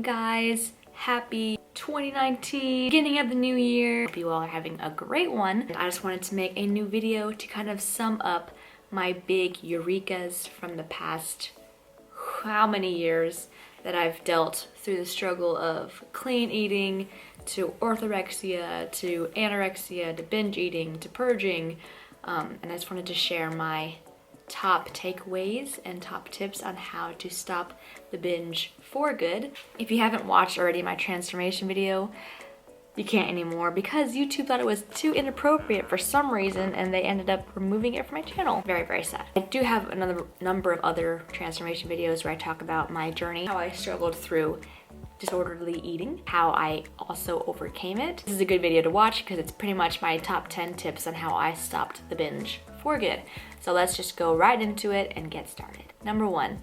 guys, happy 2019, beginning of the new year. Hope you all are having a great one. I just wanted to make a new video to kind of sum up my big eurekas from the past how many years that I've dealt through the struggle of clean eating to orthorexia to anorexia to binge eating to purging, and I just wanted to share my top takeaways and top tips on how to stop the binge for good. If you haven't watched already my transformation video, you can't anymore because YouTube thought it was too inappropriate for some reason and they ended up removing it from my channel. Very, very sad. I do have another number of other transformation videos where I talk about my journey, how I struggled through disorderly eating, how I also overcame it. This is a good video to watch because it's pretty much my top 10 tips on how I stopped the binge for good. So let's just go right into it and get started. Number 1,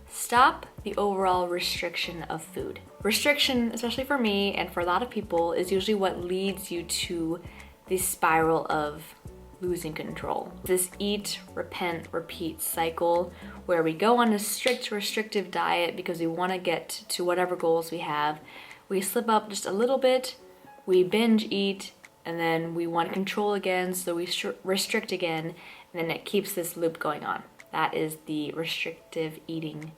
stop the overall restriction of food. Restriction, especially for me and for a lot of people, is usually what leads you to this spiral of losing control. This eat, repent, repeat cycle where we go on a strict restrictive diet because we want to get to whatever goals we have. We slip up just a little bit, we binge eat, and then we want control again, so we restrict again, and then it keeps this loop going on. That is the restrictive eating,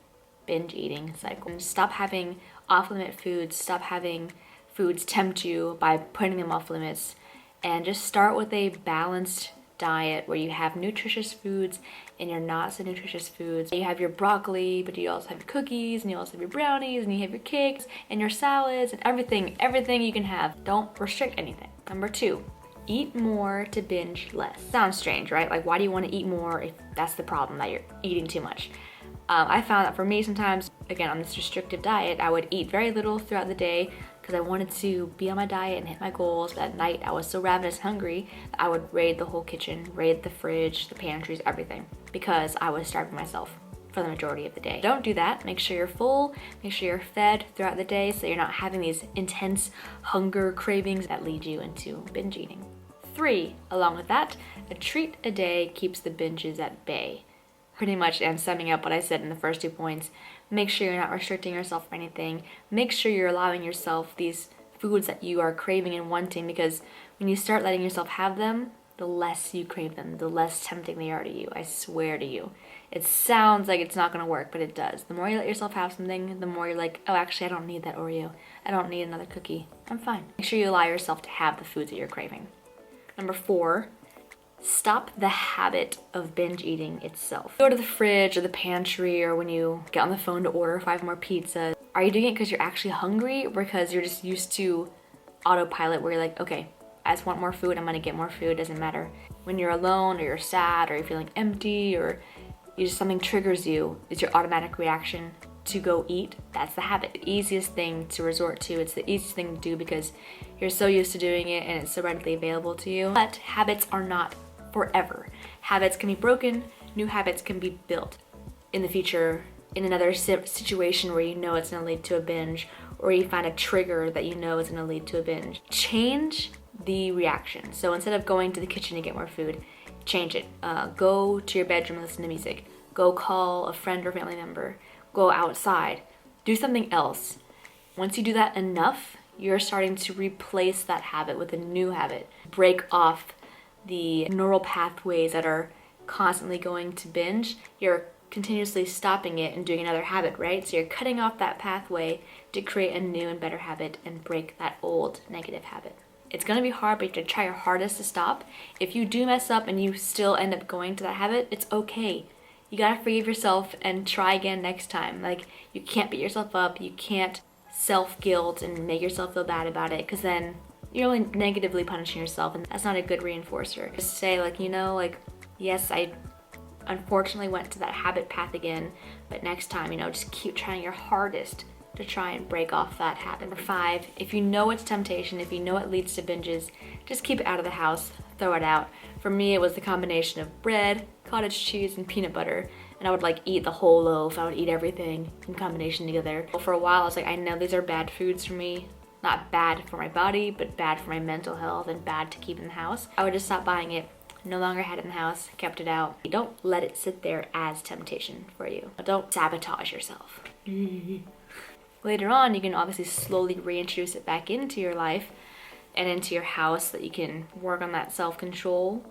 binge eating cycle. And stop having off-limit foods, stop having foods tempt you by putting them off limits, and just start with a balanced diet where you have nutritious foods and your not so nutritious foods. You have your broccoli, but you also have your cookies, and you also have your brownies, and you have your cakes and your salads and everything you can have. Don't restrict anything. Number 2, eat more to binge less. Sounds strange, right? Like, why do you want to eat more if that's the problem, that you're eating too much? I found that for me sometimes, again, on this restrictive diet, I would eat very little throughout the day because I wanted to be on my diet and hit my goals. But at night, I was so ravenous hungry that I would raid the whole kitchen, raid the fridge, the pantries, everything, because I was starving myself for the majority of the day. Don't do that. Make sure you're full, make sure you're fed throughout the day so you're not having these intense hunger cravings that lead you into binge eating. 3, along with that, a treat a day keeps the binges at bay. Pretty much, and summing up what I said in the first 2 points, make sure you're not restricting yourself for anything. Make sure you're allowing yourself these foods that you are craving and wanting, because when you start letting yourself have them, the less you crave them, the less tempting they are to you. I swear to you. It sounds like it's not going to work, but it does. The more you let yourself have something, the more you're like, oh, actually, I don't need that Oreo. I don't need another cookie. I'm fine. Make sure you allow yourself to have the foods that you're craving. Number 4, stop the habit of binge eating itself. Go to the fridge or the pantry, or when you get on the phone to order 5 more pizzas. Are you doing it because you're actually hungry, or because you're just used to autopilot where you're like, okay, I just want more food, I'm gonna get more food, doesn't matter. When you're alone or you're sad or you're feeling empty or something triggers you, it's your automatic reaction to go eat. That's the habit. The easiest thing to resort to. It's the easiest thing to do because you're so used to doing it and it's so readily available to you. But habits are not forever. Habits can be broken, new habits can be built in the future in another situation where you know it's gonna lead to a binge, or you find a trigger that you know is gonna lead to a binge. Change the reaction. So instead of going to the kitchen to get more food, change it. Go to your bedroom and listen to music. Go call a friend or family member. Go outside. Do something else. Once you do that enough, you're starting to replace that habit with a new habit. Break off the neural pathways that are constantly going to binge. You're continuously stopping it and doing another habit, right? So you're cutting off that pathway to create a new and better habit and break that old negative habit. It's gonna be hard, but you have to try your hardest to stop. If you do mess up and you still end up going to that habit, it's okay. You gotta forgive yourself and try again next time. Like, you can't beat yourself up, you can't self-guilt and make yourself feel bad about it, because then you're only negatively punishing yourself, and that's not a good reinforcer. Just say, like, you know, like, yes, I unfortunately went to that habit path again, but next time, you know, just keep trying your hardest to try and break off that habit. Number 5, if you know it's temptation, if you know it leads to binges, just keep it out of the house, throw it out. For me, it was the combination of bread, cottage cheese, and peanut butter, and I would like eat the whole loaf. I would eat everything in combination together. Well, for a while, I was like, I know these are bad foods for me. Not bad for my body, but bad for my mental health and bad to keep in the house. I would just stop buying it. No longer had it in the house, kept it out. Don't let it sit there as temptation for you. Don't sabotage yourself. Later on, you can obviously slowly reintroduce it back into your life and into your house so that you can work on that self-control.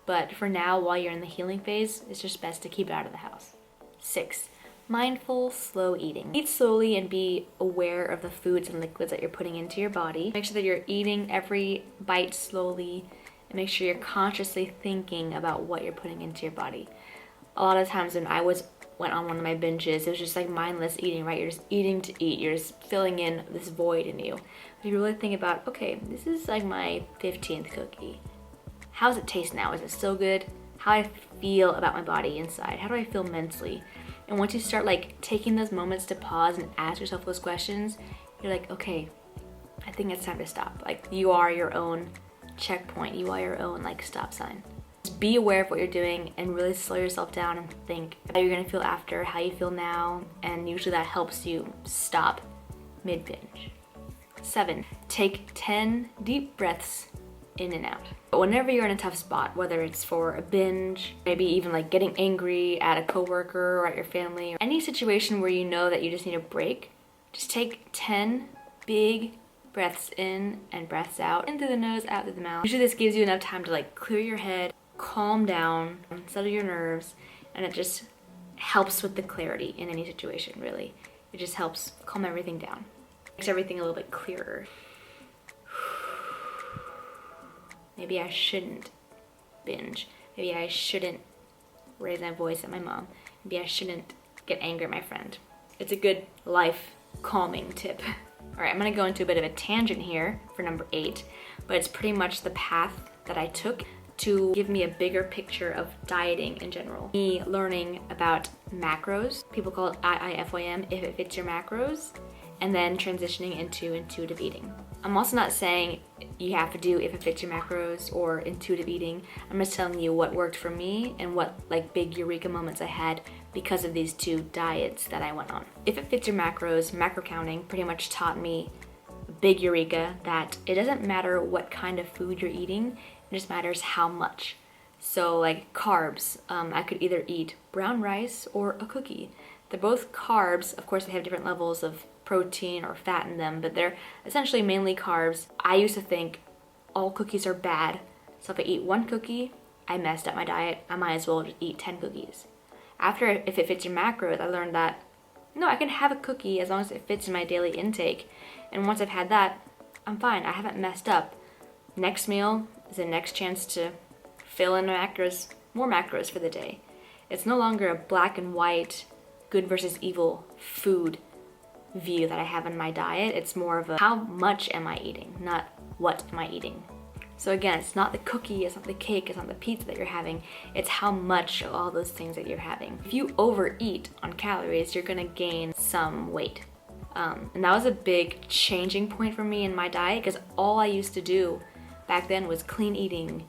But for now, while you're in the healing phase, it's just best to keep it out of the house. 6, mindful, slow eating. Eat slowly and be aware of the foods and liquids that you're putting into your body. Make sure that you're eating every bite slowly, and make sure you're consciously thinking about what you're putting into your body. A lot of times when I went on one of my binges, it was just like mindless eating, right? You're just eating to eat. You're just filling in this void in you. If you really think about, okay, this is like my 15th cookie. How does it taste now? Is it still good? How do I feel about my body inside? How do I feel mentally? And once you start like taking those moments to pause and ask yourself those questions, you're like, okay, I think it's time to stop. Like, you are your own checkpoint. You are your own like stop sign. Just be aware of what you're doing and really slow yourself down and think how you're gonna feel after, how you feel now, and usually that helps you stop mid-binge. 7, take 10 deep breaths in and out. But whenever you're in a tough spot, whether it's for a binge, maybe even like getting angry at a coworker or at your family, or any situation where you know that you just need a break, just take 10 big breaths in and breaths out, in through the nose, out through the mouth. Usually this gives you enough time to like clear your head, calm down, settle your nerves, and it just helps with the clarity in any situation, really. It just helps calm everything down. Makes everything a little bit clearer. Maybe I shouldn't binge. Maybe I shouldn't raise my voice at my mom. Maybe I shouldn't get angry at my friend. It's a good life calming tip. All right, I'm gonna go into a bit of a tangent here for number 8, but it's pretty much the path that I took to give me a bigger picture of dieting in general. Me learning about macros, people call it IIFYM, if it fits your macros, and then transitioning into intuitive eating. I'm also not saying you have to do if it fits your macros or intuitive eating. I'm just telling you what worked for me and what like big eureka moments I had because of these 2 diets that I went on. If it fits your macros, macro counting pretty much taught me a big eureka that it doesn't matter what kind of food you're eating, it just matters how much. So like carbs, I could either eat brown rice or a cookie. They're both carbs. Of course, they have different levels of protein or fat in them, but they're essentially mainly carbs. I used to think all cookies are bad, so if I eat 1 cookie, I messed up my diet. I might as well just eat 10 cookies. After, if it fits your macros, I learned that no, I can have a cookie as long as it fits in my daily intake. And once I've had that, I'm fine. I haven't messed up. Next meal is the next chance to fill in macros, more macros for the day. It's no longer a black and white, good versus evil food view that I have in my diet. It's more of a how much am I eating, not what am I eating. So again, it's not the cookie, it's not the cake, it's not the pizza that you're having, it's how much of all those things that you're having. If you overeat on calories, you're gonna gain some weight. And that was a big changing point for me in my diet, because all I used to do back then was clean eating,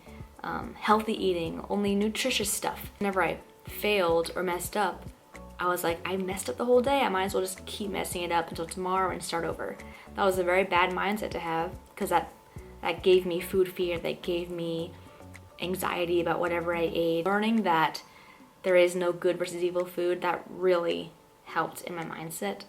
healthy eating, only nutritious stuff. Whenever I failed or messed up, I was like, I messed up the whole day. I might as well just keep messing it up until tomorrow and start over. That was a very bad mindset to have, because that gave me food fear, that gave me anxiety about whatever I ate. Learning that there is no good versus evil food, that really helped in my mindset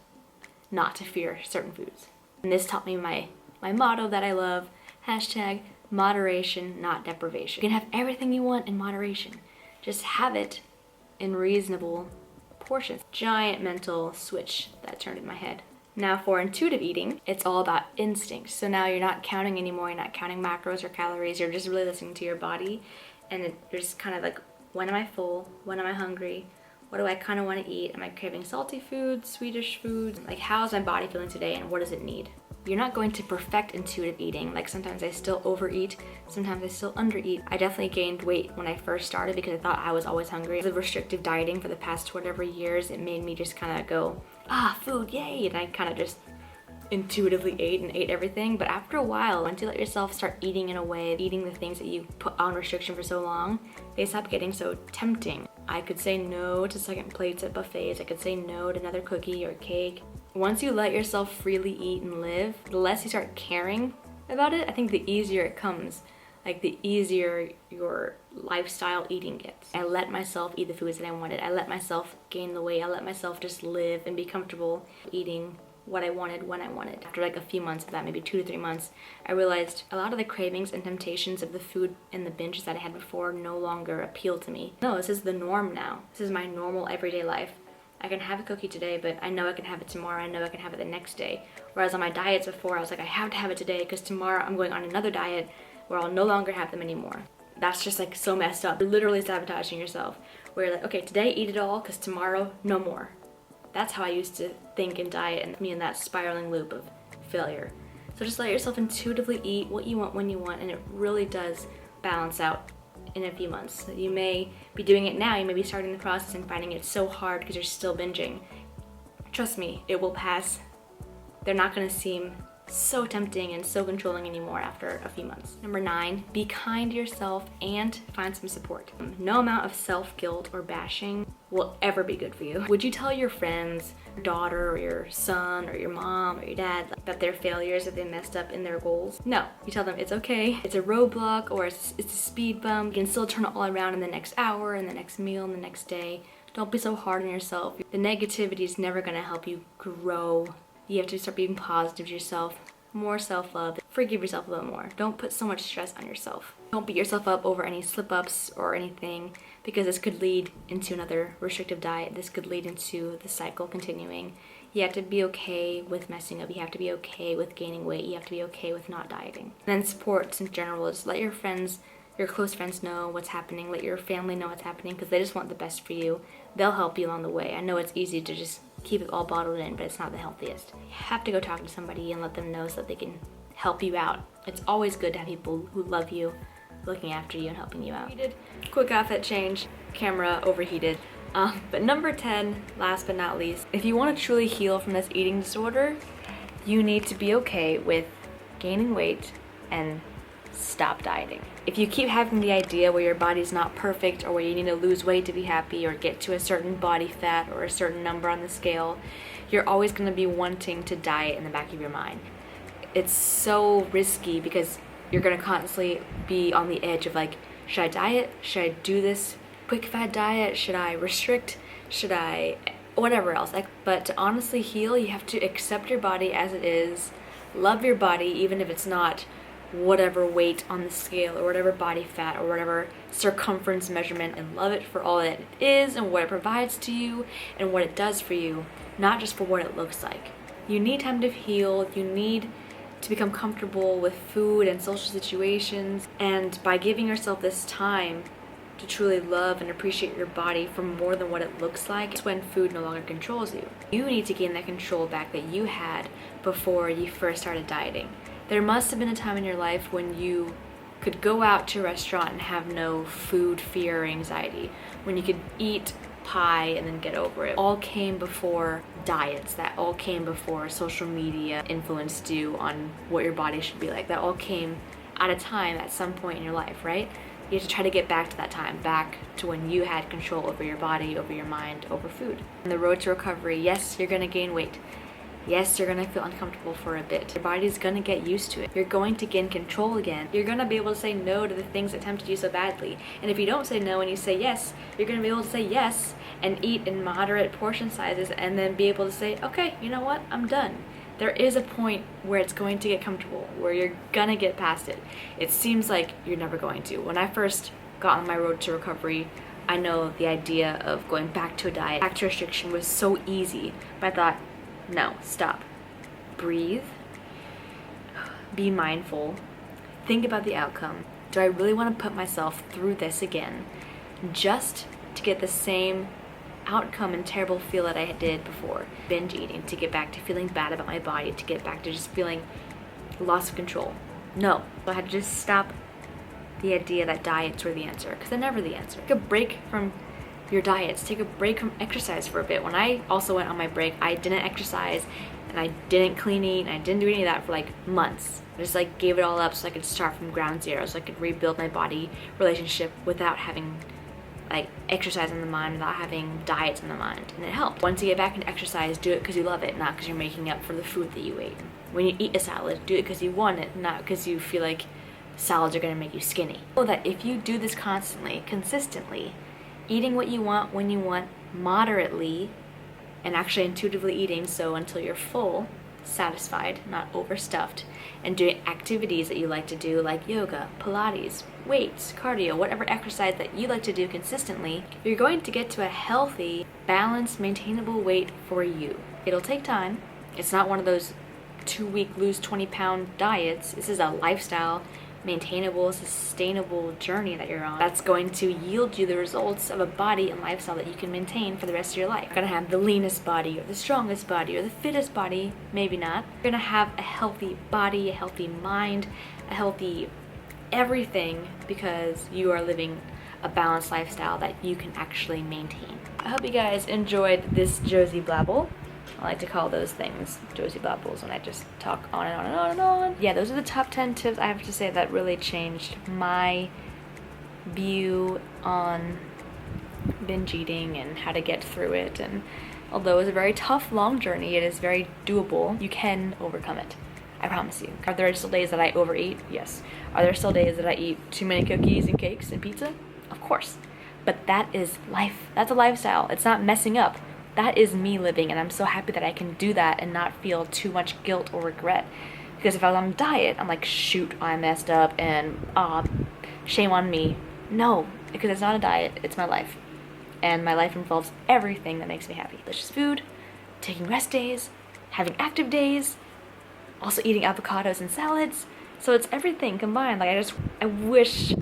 not to fear certain foods. And this taught me my motto that I love, hashtag moderation, not deprivation. You can have everything you want in moderation. Just have it in reasonable portions. Giant mental switch that turned in my head. Now for intuitive eating, it's all about instinct. So now you're not counting anymore, you're not counting macros or calories, you're just really listening to your body, and you're just kind of like, when am I full? When am I hungry? What do I kind of want to eat? Am I craving salty food, Swedish food? Like, how's my body feeling today and what does it need? You're not going to perfect intuitive eating. Like, sometimes I still overeat, sometimes I still undereat. I definitely gained weight when I first started because I thought I was always hungry. The restrictive dieting for the past whatever years, it made me just kind of go, food, yay! And I kind of just intuitively ate everything. But after a while, once you let yourself start eating in a way, eating the things that you put on restriction for so long, they stop getting so tempting. I could say no to second plates at buffets. I could say no to another cookie or cake. Once you let yourself freely eat and live, the less you start caring about it, I think the easier it comes. Like, the easier your lifestyle eating gets. I let myself eat the foods that I wanted. I let myself gain the weight. I let myself just live and be comfortable eating what I wanted when I wanted. After like a few months of that, maybe 2 to 3 months, I realized a lot of the cravings and temptations of the food and the binges that I had before no longer appeal to me. No, this is the norm now. This is my normal everyday life. I can have a cookie today, but I know I can have it tomorrow. I know I can have it the next day. Whereas on my diets before, I was like, I have to have it today because tomorrow I'm going on another diet where I'll no longer have them anymore. That's just like so messed up. You're literally sabotaging yourself. Where you're like, okay, today eat it all because tomorrow no more. That's how I used to think and diet, and me in that spiraling loop of failure. So just let yourself intuitively eat what you want when you want, and it really does balance out in a few months. You may be doing it now, you may be starting the process and finding it so hard because you're still binging. Trust me, it will pass. They're not gonna seem so tempting and so controlling anymore after a few months. Number 9, be kind to yourself and find some support. No amount of self-guilt or bashing will ever be good for you. Would you tell your friends, your daughter or your son or your mom or your dad that they're failures, that they messed up in their goals? No. You tell them it's okay, it's a roadblock or it's a speed bump. You can still turn it all around in the next hour, in the next meal, in the next day. Don't be so hard on yourself. The negativity is never gonna help you grow. You have to start being positive to yourself, more self-love. Forgive yourself a little more. Don't put so much stress on yourself. Don't beat yourself up over any slip-ups or anything, because this could lead into another restrictive diet. This could lead into the cycle continuing. You have to be okay with messing up. You have to be okay with gaining weight. You have to be okay with not dieting. And then supports in general, just let your friends, your close friends know what's happening. Let your family know what's happening because they just want the best for you. They'll help you along the way. I know it's easy to just keep it all bottled in, but it's not the healthiest. You have to go talk to somebody and let them know so that they can help you out. It's always good to have people who love you, looking after you and helping you out. Quick outfit change, camera overheated. But number 10, last but not least, if you want to truly heal from this eating disorder, you need to be okay with gaining weight and stop dieting. If you keep having the idea where your body's not perfect or where you need to lose weight to be happy or get to a certain body fat or a certain number on the scale, you're always going to be wanting to diet in the back of your mind. It's so risky because you're going to constantly be on the edge of like, should I diet? Should I do this quick fat diet? Should I restrict? Should I whatever else? But to honestly heal, you have to accept your body as it is, love your body even if it's not whatever weight on the scale or whatever body fat or whatever circumference measurement, and love it for all that it is and what it provides to you and what it does for you, not just for what it looks like. You need time to heal. You need to become comfortable with food and social situations, and by giving yourself this time to truly love and appreciate your body for more than what it looks like, it's when food no longer controls you. You need to gain that control back that you had before you first started dieting. There must have been a time in your life when you could go out to a restaurant and have no food fear or anxiety, when you could eat pie and then get over it. All came before diets. That all came before social media influenced you on what your body should be like. That all came at a time at some point in your life, right? You have to try to get back to that time, back to when you had control over your body, over your mind, over food. On the road to recovery, yes, you're gonna gain weight. Yes, you're gonna feel uncomfortable for a bit. Your body's gonna get used to it. You're going to gain control again. You're gonna be able to say no to the things that tempted you so badly. And if you don't say no and you say yes, you're gonna be able to say yes and eat in moderate portion sizes and then be able to say, okay, you know what, I'm done. There is a point where it's going to get comfortable, where you're gonna get past it. It seems like you're never going to. When I first got on my road to recovery, I know the idea of going back to a diet, back to restriction was so easy, but I thought, no, stop. Breathe. Be mindful. Think about the outcome. Do I really want to put myself through this again just to get the same outcome and terrible feel that I did before? Binge eating, to get back to feeling bad about my body, to get back to just feeling loss of control. No. So I had to just stop the idea that diets were the answer, because they're never the answer. Take a break from your diets. Take a break from exercise for a bit. When I also went on my break, I didn't exercise and I didn't clean eat and I didn't do any of that for like months. I just like gave it all up so I could start from ground zero, so I could rebuild my body relationship without having like exercise in the mind, without having diets in the mind, and it helped. Once you get back into exercise, do it because you love it, not because you're making up for the food that you ate. When you eat a salad, do it because you want it, not because you feel like salads are going to make you skinny. Know that if you do this constantly, consistently, eating what you want when you want, moderately, and actually intuitively eating, so until you're full, satisfied, not overstuffed, and doing activities that you like to do like yoga, Pilates, weights, cardio, whatever exercise that you like to do consistently, you're going to get to a healthy, balanced, maintainable weight for you. It'll take time. It's not one of those 2-week lose 20-pound diets. This is a lifestyle, maintainable, sustainable journey that you're on that's going to yield you the results of a body and lifestyle that you can maintain for the rest of your life. You're gonna have the leanest body or the strongest body or the fittest body, maybe not. You're gonna have a healthy body, a healthy mind, a healthy everything, because you are living a balanced lifestyle that you can actually maintain. I hope you guys enjoyed this Josie blabble. I like to call those things Josie blabbles when I just talk on and on and on and on. Yeah, those are the top 10 tips I have to say that really changed my view on binge eating and how to get through it. And although it's a very tough, long journey, it is very doable. You can overcome it. I promise you. Are there still days that I overeat? Yes. Are there still days that I eat too many cookies and cakes and pizza? Of course. But that is life. That's a lifestyle. It's not messing up. That is me living, and I'm so happy that I can do that and not feel too much guilt or regret. Because if I was on a diet, I'm like, shoot, I messed up and shame on me. No, because it's not a diet, it's my life. And my life involves everything that makes me happy. Delicious food, taking rest days, having active days, also eating avocados and salads. So it's everything combined. Like I wish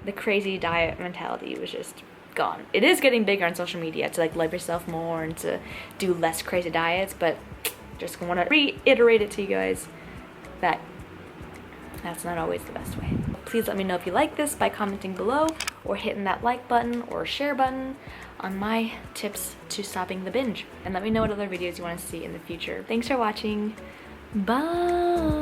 the crazy diet mentality was just gone. It is getting bigger on social media to like love yourself more and to do less crazy diets, but just want to reiterate it to you guys that that's not always the best way. Please let me know if you like this by commenting below or hitting that like button or share button on my tips to stopping the binge, and let me know what other videos you want to see in the future. Thanks for watching. Bye.